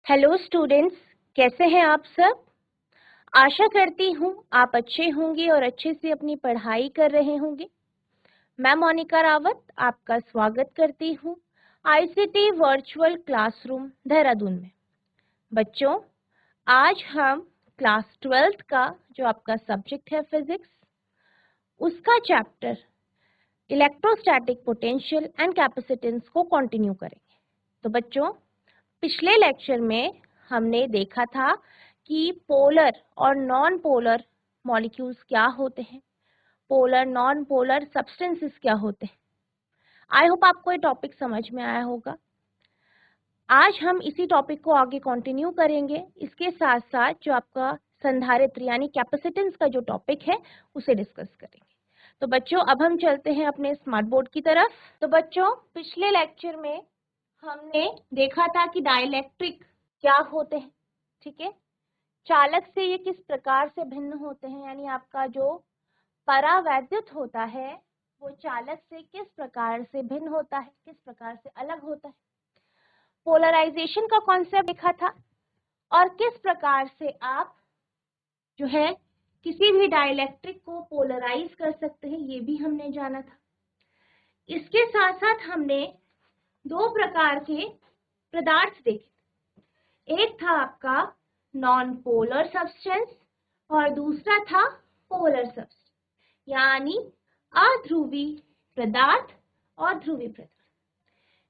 Hello students, कैसे हैं आप सब। आशा करती हूँ आप अच्छे होंगे और अच्छे से अपनी पढ़ाई कर रहे होंगे। मैं मोनिका रावत आपका स्वागत करती हूँ आईसीटी वर्चुअल क्लासरूम देहरादून में। बच्चों, आज हम क्लास 12th का जो आपका सब्जेक्ट है फिजिक्स, उसका chapter electrostatic potential and capacitance को कंटिन्यू करेंगे। तो बच्चों, पिछले लेक्चर में हमने देखा था कि पोलर और नॉन पोलर मॉलिक्यूल्स क्या होते हैं, पोलर नॉन पोलर सब्सटेंसेस क्या होते हैं। आई होप आपको ये टॉपिक समझ में आया होगा। आज हम इसी टॉपिक को आगे कंटिन्यू करेंगे। इसके साथ साथ जो आपका संधारित्र यानी कैपेसिटेंस का जो टॉपिक है उसे डिस्कस करेंगे। तो बच्चों, अब हम चलते हैं अपने स्मार्ट बोर्ड की तरफ। तो बच्चों, पिछले लेक्चर में हमने देखा था कि डाइलेक्ट्रिक क्या होते हैं, ठीक है। चालक से ये किस प्रकार से भिन्न होते हैं, यानी आपका जो परावैद्युत होता है वो चालक से किस प्रकार से भिन्न होता है, किस प्रकार से अलग होता है। पोलराइजेशन का कॉन्सेप्ट देखा था और किस प्रकार से आप जो है किसी भी डाइलेक्ट्रिक को पोलराइज कर सकते हैं, ये भी हमने जाना था। इसके साथ साथ हमने दो प्रकार के पदार्थ देखे। एक था आपका नॉन पोलर सब्सटेंस और दूसरा था पोलर सब्सटेंस, यानी अध्रुवी पदार्थ और ध्रुवी पदार्थ,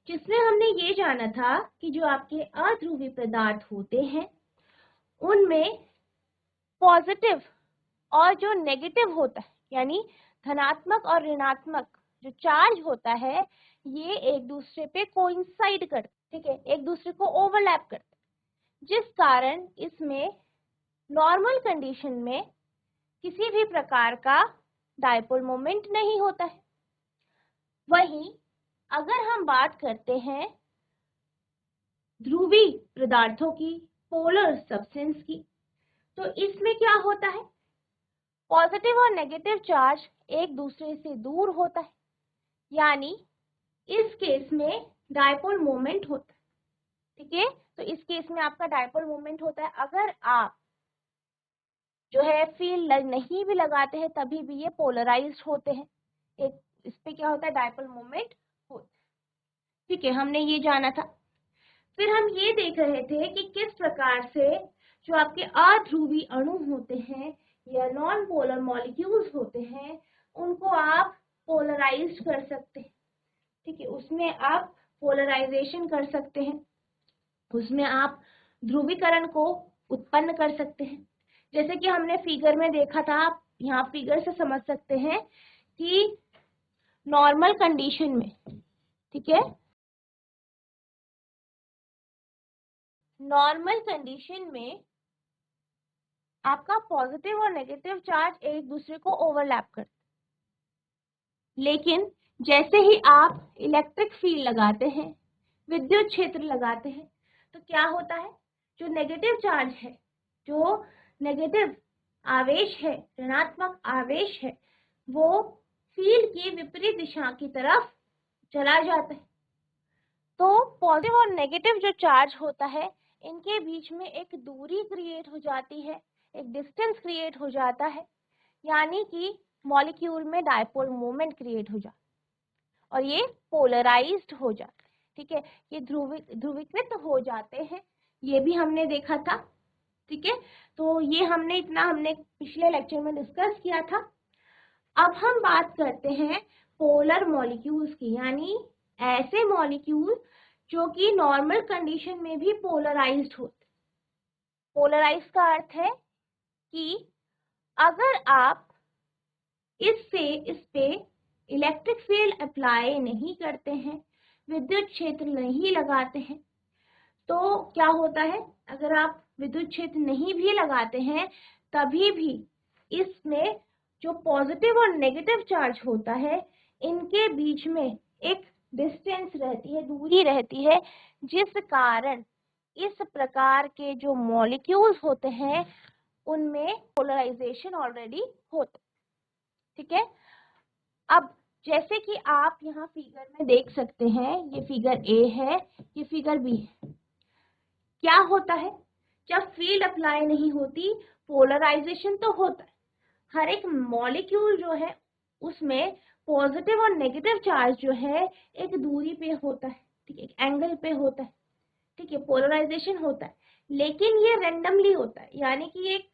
जिसमें हमने ये जाना था कि जो आपके अध्रुवी पदार्थ होते हैं उनमें पॉजिटिव और जो नेगेटिव होता है, यानी धनात्मक और ऋणात्मक जो चार्ज होता है, ये एक दूसरे पे कोइंसाइड करते, ठीक है, एक दूसरे को ओवरलैप करते, जिस कारण इसमें नॉर्मल कंडीशन में किसी भी प्रकार का डायपोल मोमेंट नहीं होता है। वहीं अगर हम बात करते हैं ध्रुवी पदार्थों की, पोलर सब्सटेंस की, तो इसमें क्या होता है, पॉजिटिव और नेगेटिव चार्ज एक दूसरे से दूर होता है, यानी इस केस में डायपोल मोमेंट होता है, ठीक है। तो इस केस में आपका डायपोल मोमेंट होता है। अगर आप जो है फील्ड नहीं भी लगाते हैं तभी भी ये पोलराइज्ड होते हैं, एक इस पे क्या होता है, डायपोल मोमेंट होता है, ठीक है, हमने ये जाना था। फिर हम ये देख रहे थे कि किस प्रकार से जो आपके अध्रुवी अणु होते हैं या नॉन पोलर मॉलिक्यूल्स होते हैं उनको आप पोलराइज कर सकते हैं, ठीक है, उसमें आप पोलराइजेशन कर सकते हैं, उसमें आप ध्रुवीकरण को उत्पन्न कर सकते हैं। जैसे कि हमने फिगर में देखा था, आप यहाँ फिगर से समझ सकते हैं कि नॉर्मल कंडीशन में, ठीक है, नॉर्मल कंडीशन में आपका पॉजिटिव और नेगेटिव चार्ज एक दूसरे को ओवरलैप करते, लेकिन जैसे ही आप इलेक्ट्रिक फील्ड लगाते हैं, विद्युत क्षेत्र लगाते हैं, तो क्या होता है, जो नेगेटिव चार्ज है, जो नेगेटिव आवेश है, ऋणात्मक आवेश है, वो फील्ड की विपरीत दिशा की तरफ चला जाता है। तो पॉजिटिव और नेगेटिव जो चार्ज होता है इनके बीच में एक दूरी क्रिएट हो जाती है, एक डिस्टेंस क्रिएट हो जाता है, यानी कि मॉलिक्यूल में डायपोल मोमेंट क्रिएट हो जाता है और ये पोलराइज्ड हो जाता है, ठीक है, ये ध्रुवीकृत हो जाते हैं, ये भी हमने देखा था, ठीक है। तो ये हमने पिछले लेक्चर में डिस्कस किया था। अब हम बात करते हैं पोलर मॉलिक्यूल्स की, यानी ऐसे मॉलिक्यूल जो कि नॉर्मल कंडीशन में भी पोलराइज्ड होते। पोलराइज का अर्थ है कि अगर आप इस पे इलेक्ट्रिक फील्ड अप्लाई नहीं करते हैं, विद्युत क्षेत्र नहीं लगाते हैं, तो क्या होता है, अगर आप विद्युत क्षेत्र नहीं भी लगाते हैं तभी भी इसमें जो पॉजिटिव और नेगेटिव चार्ज होता है इनके बीच में एक डिस्टेंस रहती है, दूरी रहती है, जिस कारण इस प्रकार के जो मॉलिक्यूल्स होते हैं उनमें पोलराइजेशन ऑलरेडी होता है, ठीक है। अब जैसे कि आप यहाँ फिगर में देख सकते हैं, ये फिगर ए है, ये फिगर बी है। क्या होता है जब फील्ड अप्लाई नहीं होती, पोलराइजेशन तो होता है। हर एक मॉलिक्यूल जो है उसमें पॉजिटिव और नेगेटिव चार्ज जो है एक दूरी पे होता है, ठीक है, एक एंगल पे होता है, ठीक है, पोलराइजेशन होता है। लेकिन ये रेंडमली होता है, यानी कि एक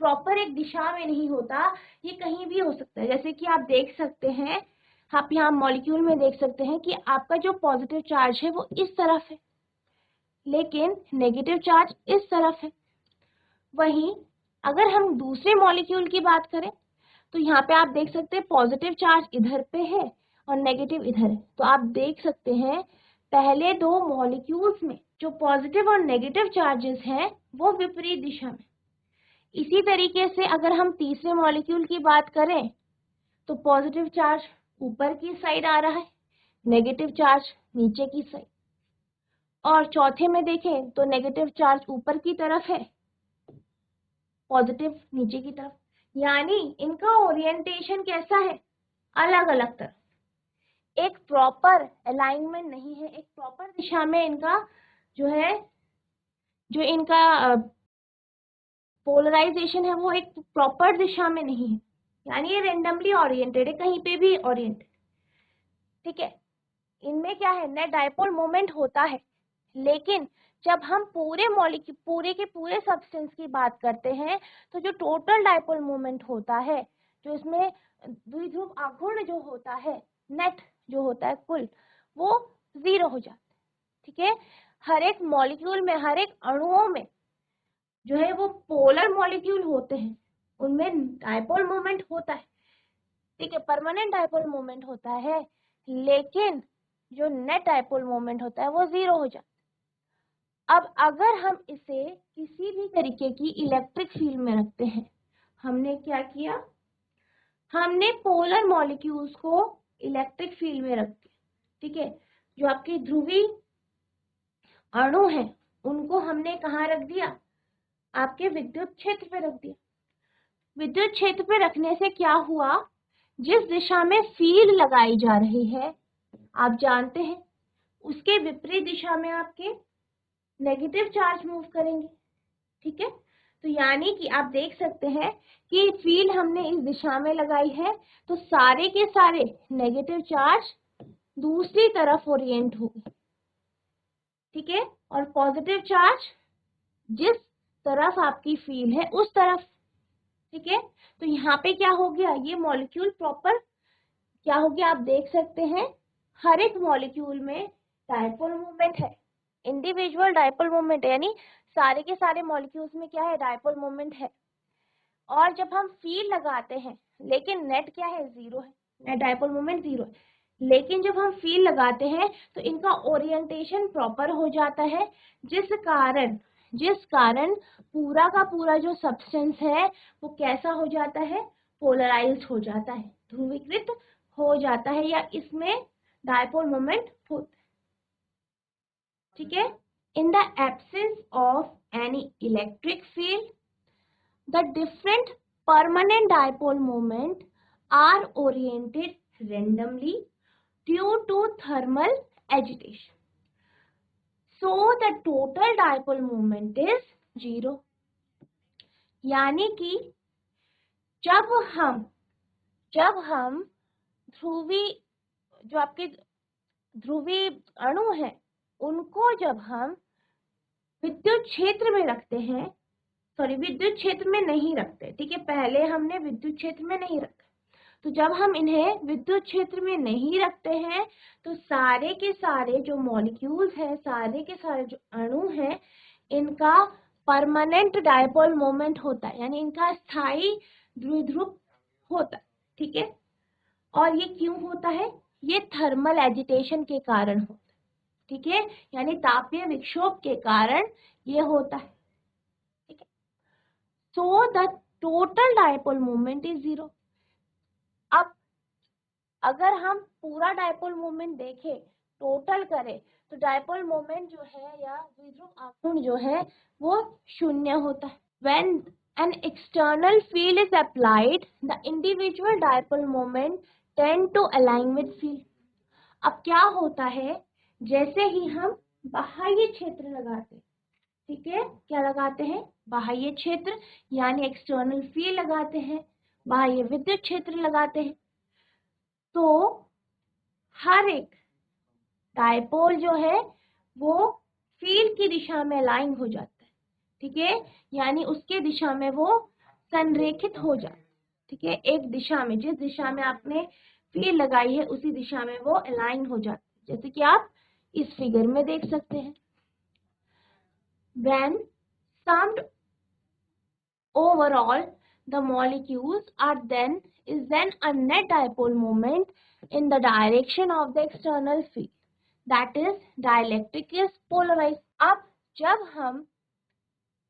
प्रॉपर एक दिशा में नहीं होता, ये कहीं भी हो सकता है। जैसे कि आप देख सकते हैं, आप यहाँ मॉलिक्यूल में देख सकते हैं कि आपका जो पॉजिटिव चार्ज है वो इस तरफ है, लेकिन नेगेटिव चार्ज इस तरफ है। वहीं अगर हम दूसरे मॉलिक्यूल की बात करें तो यहाँ पे आप देख सकते हैं पॉजिटिव चार्ज इधर पे है और नेगेटिव इधर है। तो आप देख सकते हैं पहले दो मॉलिक्यूल्स में जो पॉजिटिव और नेगेटिव चार्जेस हैं वो विपरीत दिशा में। इसी तरीके से अगर हम तीसरे मॉलिक्यूल की बात करें तो पॉजिटिव चार्ज ऊपर की साइड आ रहा है, नेगेटिव चार्ज नीचे की साइड। और चौथे में देखें तो नेगेटिव चार्ज ऊपर की तरफ है, पॉजिटिव नीचे की तरफ। यानी इनका ओरिएंटेशन कैसा है, अलग अलग तरफ, एक प्रॉपर अलाइनमेंट नहीं है, एक प्रॉपर दिशा में इनका जो है, जो इनका पोलराइजेशन है वो एक प्रॉपर दिशा में नहीं है, यानी ये रेंडमली ओरिएंटेड है, कहीं पे भी ओरिएंटेड, ठीक है। इनमें क्या है, नेट डाइपोल मोमेंट होता है, लेकिन जब हम पूरे मॉलिक्यूल पूरे के पूरे सब्सटेंस की बात करते हैं तो जो टोटल डाइपोल मोमेंट होता है, जो इसमें द्विध्रुव आघूर्ण जो होता है, नेट जो होता है कुल, वो 0 हो जाता है, ठीक है। हर एक मॉलिक्यूल में, हर एक अणुओं में जो है वो पोलर मॉलिक्यूल होते हैं, उनमें डाइपोल मोमेंट होता है, ठीक है, परमानेंट डाइपोल मोमेंट होता है, लेकिन जो नेट डाइपोल मोमेंट होता है वो 0 हो जाता है। अब अगर हम इसे किसी भी तरीके की इलेक्ट्रिक फील्ड में रखते हैं, हमने क्या किया, हमने पोलर मॉलिक्यूल्स को इलेक्ट्रिक फील्ड में रख दिया, ठीक है। जो आपके ध्रुवी अणु हैं उनको हमने कहाँ रख दिया, आपके विद्युत क्षेत्र पे रख दिया। विद्युत क्षेत्र पे रखने से क्या हुआ, जिस दिशा में फील्ड लगाई जा रही है आप जानते हैं उसके विपरीत दिशा में आपके नेगेटिव चार्ज मूव करेंगे, ठीक है। तो यानी कि आप देख सकते हैं कि फील्ड हमने इस दिशा में लगाई है तो सारे के सारे नेगेटिव चार्ज दूसरी तरफ ओरिएंट होंगे, ठीक है, और पॉजिटिव चार्ज जिस तरफ आपकी फील्ड है उस तरफ, ठीक है। तो यहाँ पे क्या हो गया, ये मॉलिक्यूल प्रॉपर क्या हो गया, आप देख सकते हैं हर एक मॉलिक्यूल में डाइपोल मोमेंट है, इंडिविजुअल डाइपोल मोमेंट है, यानी सारे के सारे मॉलिक्यूल्स में क्या है, डाइपोल मोमेंट है। और जब हम फील्ड लगाते हैं, लेकिन नेट क्या है, 0 है, नेट डाइपोल मोमेंट 0 है, लेकिन जब हम फील्ड लगाते हैं तो इनका ओरिएंटेशन प्रॉपर हो जाता है, जिस कारण पूरा का पूरा जो सब्सटेंस है वो कैसा हो जाता है, पोलराइज्ड हो जाता है, ध्रुवीकृत हो जाता है, या इसमें डाइपोल मोमेंट होता है, ठीक है। In the absence of any electric field the different permanent dipole moment are oriented randomly due to thermal agitation. So the total dipole moment is 0. यानी कि जब हम ध्रुवी जो आपके ध्रुवी अणु हैं उनको जब हम विद्युत क्षेत्र में रखते हैं, विद्युत क्षेत्र में नहीं रखते, ठीक है, पहले हमने विद्युत क्षेत्र में नहीं रखा, तो जब हम इन्हें विद्युत क्षेत्र में नहीं रखते हैं तो सारे के सारे जो मॉलिक्यूल्स हैं, सारे के सारे जो अणु हैं, इनका परमानेंट डाइपोल मोमेंट होता है, यानी इनका स्थायी द्विध्रुव होता है, ठीक है। और ये क्यों होता है, ये थर्मल एजिटेशन के कारण होता है, ठीक है, यानी तापीय विक्षोभ के कारण ये होता है, ठीक है। So the total dipole moment is 0. अब अगर हम पूरा डाइपोल मोमेंट देखें, टोटल करें, तो डाइपोल मोमेंट जो है या द्विध्रुव आघूर्ण जो है वो 0 होता है। When an external field is applied, the individual dipole moment tend to align with field. अब क्या होता है, जैसे ही हम बाह्य क्षेत्र लगाते हैं, ठीक है, क्या लगाते हैं, बाह्य क्षेत्र यानी एक्सटर्नल फील्ड लगाते हैं, बाह्य विद्युत क्षेत्र लगाते हैं। तो हर एक डायपोल जो है वो फील्ड की दिशा में अलाइन हो जाता है, ठीक है, यानी उसके दिशा में वो संरेखित हो जाता है, ठीक है, एक दिशा में, जिस दिशा में आपने फील्ड लगाई है उसी दिशा में वो अलाइन हो जाता है, जैसे कि आप इस फिगर में देख सकते हैं। When summed overall, the molecules are then a net dipole moment in the direction of the external field. That is, dielectric is polarized. अब जब हम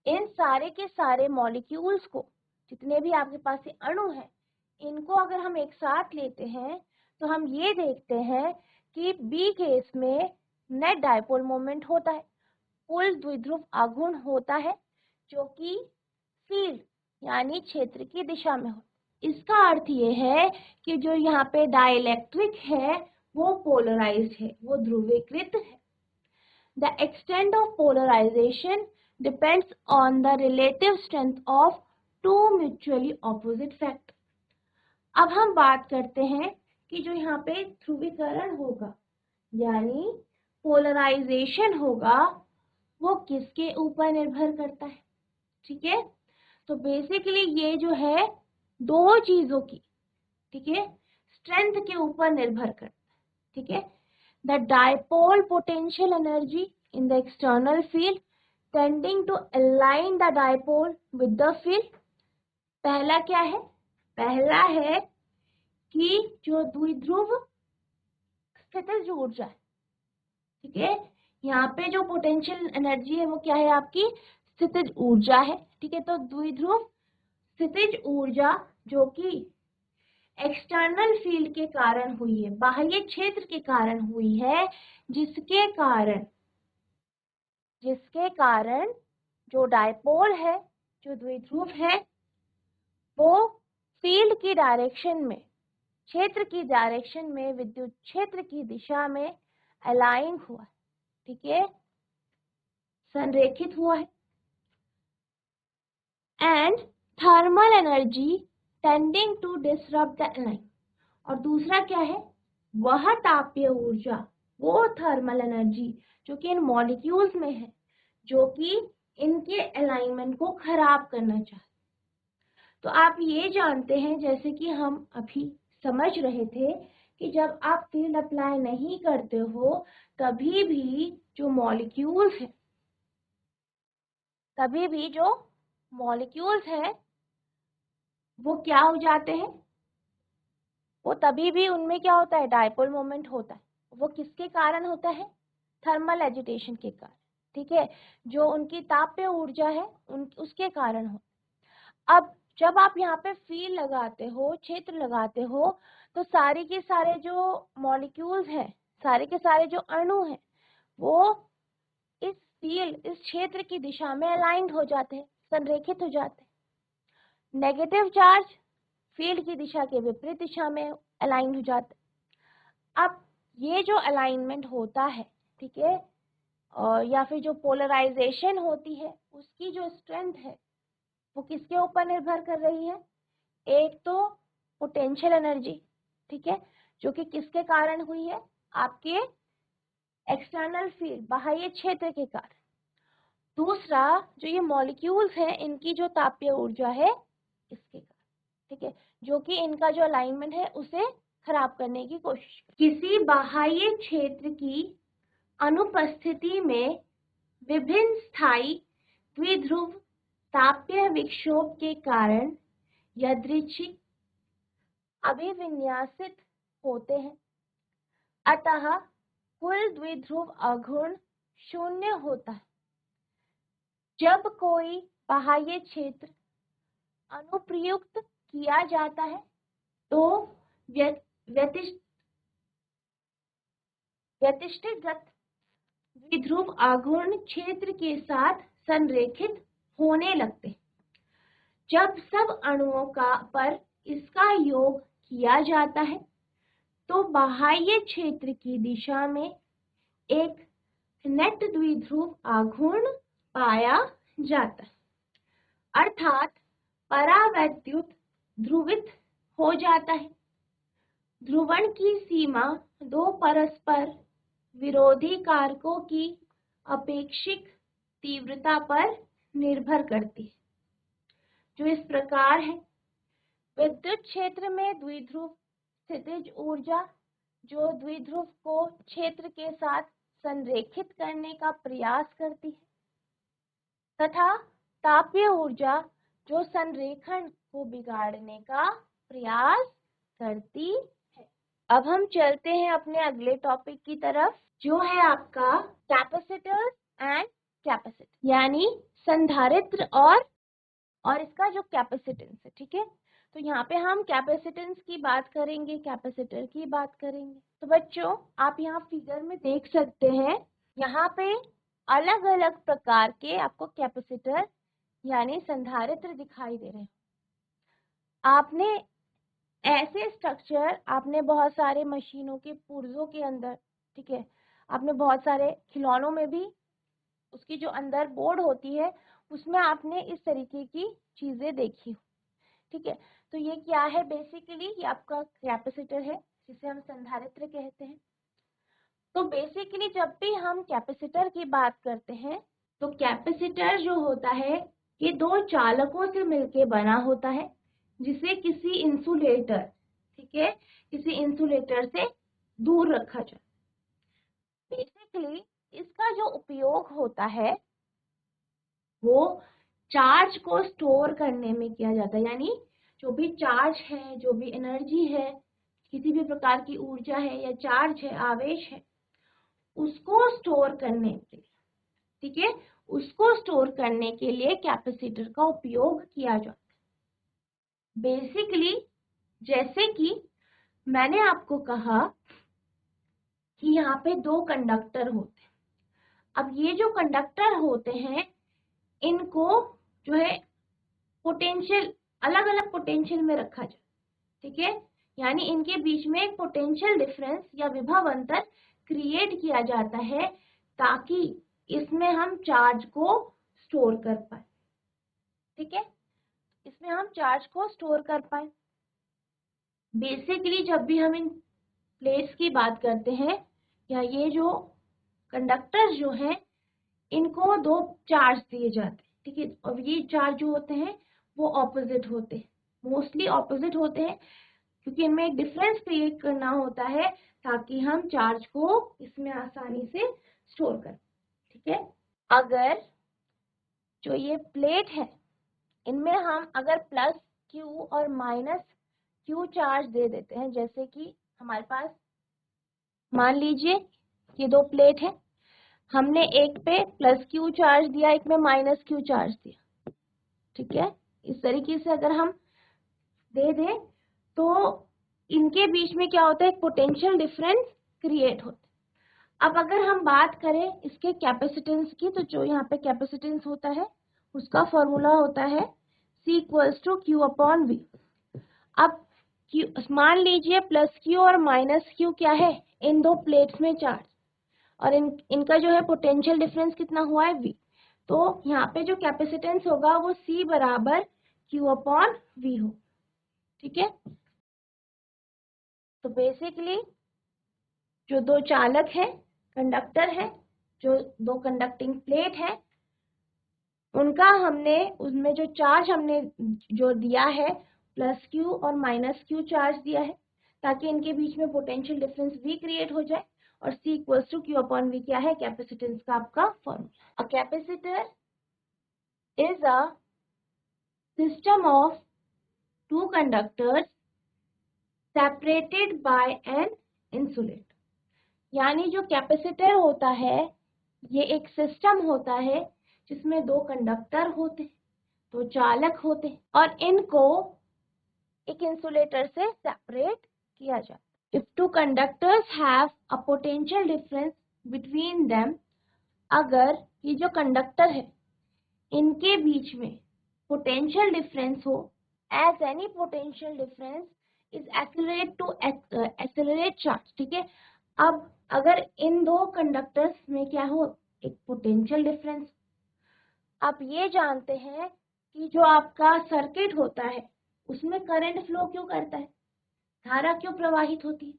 इन सारे के सारे मॉलिक्यूल्स को, जितने भी आपके पास ये अणु हैं, इनको अगर हम एक साथ लेते हैं तो हम ये देखते हैं कि बी केस में नेट डायपोल मोमेंट होता है, कुल द्विध्रुव आघूर्ण होता है, जो कि फील्ड यानी क्षेत्र की दिशा में हो। इसका अर्थ ये है कि जो यहाँ पे डाइलेक्ट्रिक है वो पोलराइज्ड है, वो ध्रुवीकृत है। The extent of polarization depends on the relative strength of two mutually opposite factors. अब हम बात करते हैं कि जो यहाँ पे ध्रुवीकरण होगा यानी पोलराइजेशन होगा वो किसके ऊपर निर्भर करता है, ठीक है। तो बेसिकली ये जो है दो चीजों की, ठीक है, स्ट्रेंथ के ऊपर निर्भर करता है, ठीक है। The dipole potential energy in the external field tending to align the dipole with the field. पहला क्या है, पहला है कि जो द्विध्रुव स्थितिज ऊर्जा है, ठीक है, यहाँ पे जो पोटेंशियल एनर्जी है वो क्या है, आपकी स्थितिज ऊर्जा है, ठीक है। तो द्विध्रुव स्थितिज ऊर्जा जो कि एक्सटर्नल फील्ड के कारण हुई है, बाह्य क्षेत्र के कारण हुई है, जिसके कारण जो डायपोल है, जो द्विध्रुव है, वो फील्ड की डायरेक्शन में, क्षेत्र की डायरेक्शन में, विद्युत क्षेत्र की दिशा में अलाइन हुआ है, ठीक है, संरेखित हुआ है। And thermal energy tending to disrupt the align, और दूसरा क्या है, वह तापीय ऊर्जा, वो थर्मल एनर्जी जो कि इन मॉलिक्यूल्स में है, जो कि इनके अलाइनमेंट को खराब करना चाहते। तो आप ये जानते हैं, जैसे कि हम अभी समझ रहे थे कि जब आप फील्ड अप्लाई नहीं करते हो तभी भी जो मॉलिक्यूल्स है वो क्या हो जाते हैं, वो तभी भी उनमें क्या होता है, डायपोल मोमेंट होता है। वो किसके कारण होता है, थर्मल एजिटेशन के कारण, ठीक है, जो उनकी तापीय ऊर्जा है उसके कारण हो। अब जब आप यहाँ पे फील्ड लगाते हो, क्षेत्र लगाते हो, तो सारे के सारे जो मॉलिक्यूल्स हैं, सारे के सारे जो अणु हैं, वो इस फील्ड, इस क्षेत्र की दिशा में अलाइंड हो जाते हैं, संरेखित हो जाते हैं। नेगेटिव चार्ज फील्ड की दिशा के विपरीत दिशा में अलाइन हो जाते हैं। अब ये जो अलाइनमेंट होता है, ठीक है, और या फिर जो पोलराइजेशन होती है, उसकी जो स्ट्रेंथ है वो किसके ऊपर निर्भर कर रही है, एक तो पोटेंशियल एनर्जी, ठीक है, जो कि किसके कारण हुई है, आपके एक्सटर्नल फील्ड, बाह्य क्षेत्र के कारण। दूसरा, जो ये मॉलिक्यूल्स हैं, इनकी जो तापीय ऊर्जा है इसके कारण, ठीक है, जो कि इनका जो अलाइनमेंट है उसे खराब करने की कोशिश कर। किसी बाह्य क्षेत्र की अनुपस्थिति में विभिन्न स्थायी द्विध्रुव तापीय विक्षोभ के कारण यादृच्छिक अभिविन्यासित होते हैं, अतः कुल द्विध्रुव आघूर्ण शून्य होता है। जब कोई बाह्य क्षेत्र अनुप्रयुक्त किया जाता है तो व्यतिष्ठित द्विध्रुव आघूर्ण क्षेत्र के साथ संरेखित होने लगते। जब सब अणुओं पर इसका योग किया जाता है तो बाह्य क्षेत्र की दिशा में एक नेट द्विध्रुव आघूर्ण पाया जाता है, अर्थात परावैद्युत ध्रुवित हो जाता है। ध्रुवण की सीमा दो परस्पर विरोधी कारकों की अपेक्षिक तीव्रता पर निर्भर करती है, जो इस प्रकार है। विद्युत क्षेत्र में द्विध्रुव स्थितिज ऊर्जा जो द्विध्रुव को क्षेत्र के साथ संरेखित करने का प्रयास करती है, तथा तापीय ऊर्जा जो संरेखण को बिगाड़ने का प्रयास करती है। अब हम चलते हैं अपने अगले टॉपिक की तरफ, जो है आपका कैपेसिटर एंड कैपेसिटर, यानी संधारित्र और इसका जो कैपेसिटेंस है। ठीक है, तो यहाँ पे हम कैपेसिटेंस की बात करेंगे, कैपेसिटर की बात करेंगे। तो बच्चों, आप यहाँ फिगर में देख सकते हैं, यहाँ पे अलग अलग प्रकार के आपको कैपेसिटर यानी संधारित्र दिखाई दे रहे हैं। आपने ऐसे स्ट्रक्चर आपने बहुत सारे मशीनों के पुर्जों के अंदर, ठीक है, आपने बहुत सारे खिलौनों में भी उसकी जो अंदर बोर्ड होती है उसमें आपने इस तरीके की चीजें देखी हो। ठीक है, तो ये क्या है? बेसिकली ये आपका कैपेसिटर है, जिसे हम संधारित्र कहते हैं। तो बेसिकली जब भी हम कैपेसिटर की बात करते हैं तो कैपेसिटर जो होता है ये दो चालकों से मिलकर बना होता है, जिसे किसी इंसुलेटर, ठीक है, किसी इंसुलेटर से दूर रखा जाए। बेसिकली इसका जो उपयोग होता है वो चार्ज को स्टोर करने में किया जाता है, यानी जो भी चार्ज है, जो भी एनर्जी है, किसी भी प्रकार की ऊर्जा है या चार्ज है, आवेश है, उसको स्टोर करने के लिए, ठीक है, उसको स्टोर करने के लिए कैपेसिटर का उपयोग किया जाता है। बेसिकली जैसे कि मैंने आपको कहा कि यहाँ पे दो कंडक्टर होते हैं। अब ये जो कंडक्टर होते हैं इनको जो है पोटेंशियल, अलग अलग पोटेंशियल में रखा जाए, ठीक है, यानी इनके बीच में एक पोटेंशियल डिफरेंस या विभव अंतर क्रिएट किया जाता है ताकि इसमें हम चार्ज को स्टोर कर पाए। ठीक है, इसमें हम चार्ज को स्टोर कर पाए। बेसिकली जब भी हम इन प्लेट्स की बात करते हैं या ये जो कंडक्टर्स जो हैं इनको दो चार्ज दिए जाते हैं, ठीक है, और ये चार्ज जो होते हैं वो ऑपोजिट होते हैं, मोस्टली ऑपोजिट होते हैं, क्योंकि इनमें एक डिफरेंस क्रिएट करना होता है ताकि हम चार्ज को इसमें आसानी से स्टोर करें। ठीक है, अगर जो ये प्लेट है इनमें हम अगर प्लस क्यू और माइनस क्यू चार्ज दे देते हैं, जैसे कि हमारे पास मान लीजिए ये दो प्लेट है, हमने एक पे प्लस क्यू चार्ज दिया, एक में माइनस क्यू चार्ज दिया, ठीक है, इस तरीके से अगर हम दे दें तो इनके बीच में क्या होता है, एक पोटेंशियल डिफरेंस क्रिएट होता है। अब अगर हम बात करें इसके कैपेसिटेंस की, तो जो यहाँ पे कैपेसिटेंस होता है उसका फॉर्मूला होता है C equals to Q upon V. अब मान लीजिए प्लस क्यू और माइनस क्यू क्या है, इन दो प्लेट्स में चार्ज, और इनका जो है पोटेंशियल डिफरेंस कितना हुआ है V। तो यहाँ पे जो कैपेसिटेंस होगा वो C बराबर क्यू अपॉन वी हो। ठीक है, तो बेसिकली जो दो चालक है, कंडक्टर है, जो दो कंडक्टिंग प्लेट है, उनका हमने उसमें जो चार्ज हमने जो दिया है प्लस क्यू और माइनस क्यू चार्ज दिया है ताकि इनके बीच में पोटेंशियल डिफरेंस V क्रिएट हो जाए, और C equals to Q upon V क्या है, कैपेसिटेंस का आपका formula. A capacitor is a system of two conductors separated by an insulator, यानी जो कैपेसिटर होता है ये एक सिस्टम होता है जिसमें दो कंडक्टर होते हैं, दो चालक होते हैं, और इनको एक इंसुलेटर से सेपरेट किया जाता है। If two conductors have a potential difference between them, अगर ये जो कंडक्टर है इनके बीच में पोटेंशियल डिफरेंस हो, as any potential difference is accurate to accelerate charge. ठीक है, अब अगर इन दो कंडक्टर्स में क्या हो, एक पोटेंशियल डिफरेंस, आप ये जानते हैं कि जो आपका सर्किट होता है उसमें करंट फ्लो क्यों करता है, धारा क्यों प्रवाहित होती है,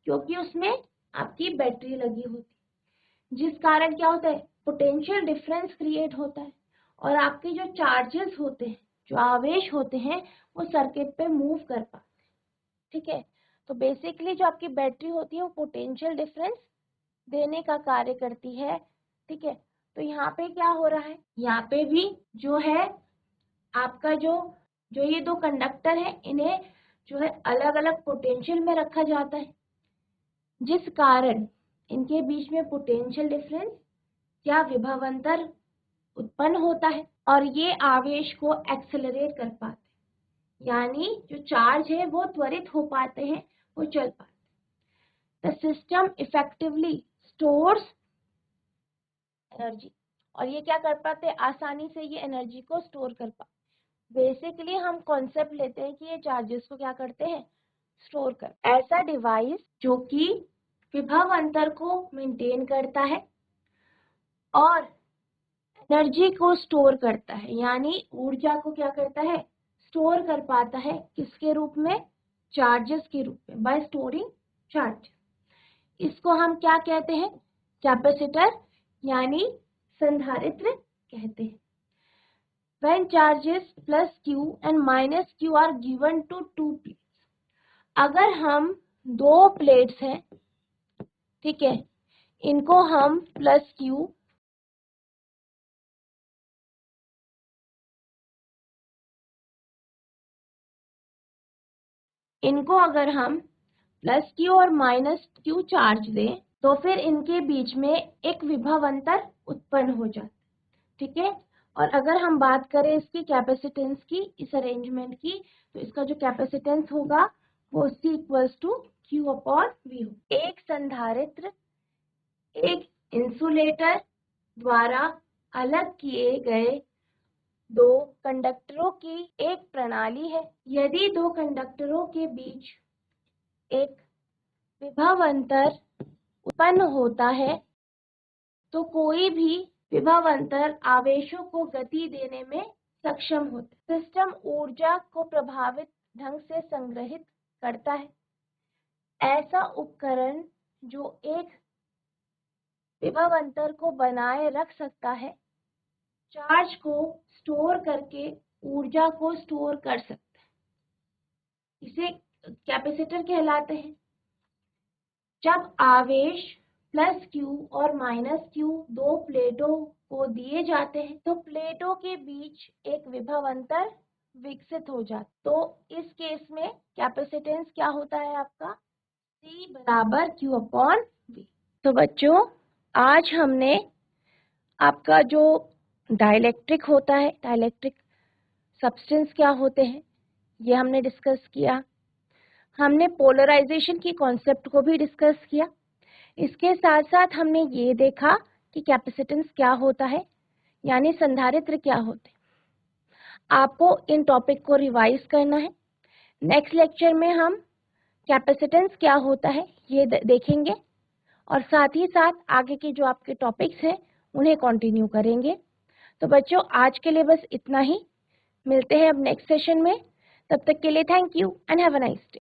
क्योंकि उसमें आपकी बैटरी लगी होती है, जिस कारण क्या होता है, पोटेंशियल डिफरेंस क्रिएट होता है और आपके जो चार्जेस होते हैं, जो आवेश होते हैं, वो सर्किट पे मूव कर पाते हैं। ठीक है, तो बेसिकली जो आपकी बैटरी होती है वो पोटेंशियल डिफरेंस देने का कार्य करती है। ठीक है, तो यहाँ पे क्या हो रहा है, यहाँ पे भी जो है आपका जो जो ये दो कंडक्टर है, इन्हें जो है अलग अलग पोटेंशियल में रखा जाता है, जिस कारण इनके बीच में पोटेंशियल डिफरेंस या विभवांतर उत्पन्न होता है और ये आवेश को एक्सेलरेट कर पाते हैं, यानी जो चार्ज है वो त्वरित हो पाते हैं, वो चल पाते हैं। The system effectively stores energy, और ये क्या कर पाते हैं, आसानी से ये एनर्जी को स्टोर कर पाते। बेसिकली हम कॉन्सेप्ट लेते हैं कि ये चार्जेस को क्या करते हैं, स्टोर कर। ऐसा डिवाइस जो कि विभव अंतर को मेंटेन करता है और एनर्जी को स्टोर करता है, यानी ऊर्जा को क्या करता है, स्टोर कर पाता है, किसके रूप में, चार्जेस के रूप में, बाय स्टोरिंग चार्ज। इसको हम क्या कहते हैं, कैपेसिटर यानी संधारित्र कहते हैं। When charges plus Q and minus Q are given to two plates, अगर हम दो प्लेट्स हैं, ठीक है, इनको हम प्लस Q इनको अगर हम प्लस Q और माइनस Q चार्ज दें तो फिर इनके बीच में एक विभव अंतर उत्पन्न हो जाता है। ठीक है, और अगर हम बात करें इसकी कैपेसिटेंस की, इस अरेंजमेंट की, तो इसका जो कैपेसिटेंस होगा वो C equals to Q upon V हो। एक संधारित्र एक इंसुलेटर द्वारा अलग किए गए दो कंडक्टरों की एक प्रणाली है। यदि दो कंडक्टरों के बीच एक विभव अंतर उत्पन्न होता है तो कोई भी विभव अंतर आवेशों को गति देने में सक्षम होता है। सिस्टम ऊर्जा को प्रभावित ढंग से संग्रहित करता है। ऐसा उपकरण जो एक विभव अंतर को बनाए रख सकता है, चार्ज को स्टोर करके ऊर्जा को स्टोर कर सकता है, इसे कैपेसिटर कहलाते हैं। जब आवेश प्लस Q और माइनस Q दो प्लेटों को दिए जाते हैं तो प्लेटों के बीच एक विभव अंतर विकसित हो जाता है। तो इस केस में कैपेसिटेंस क्या होता है आपका, C बराबर Q अपॉन V। तो बच्चों, आज हमने आपका जो डाइलेक्ट्रिक होता है, डाइलेक्ट्रिक सब्सटेंस क्या होते हैं, ये हमने डिस्कस किया। हमने पोलराइजेशन की कॉन्सेप्ट को भी डिस्कस किया। इसके साथ साथ हमने ये देखा कि कैपेसिटेंस क्या होता है, यानी संधारित्र क्या होते हैं। आपको इन टॉपिक को रिवाइज करना है। नेक्स्ट लेक्चर में हम कैपेसिटेंस क्या होता है ये देखेंगे और साथ ही साथ आगे के जो आपके टॉपिक्स हैं उन्हें कंटिन्यू करेंगे। तो बच्चों, आज के लिए बस इतना ही। मिलते हैं अब नेक्स्ट सेशन में। तब तक के लिए thank you and have a nice day.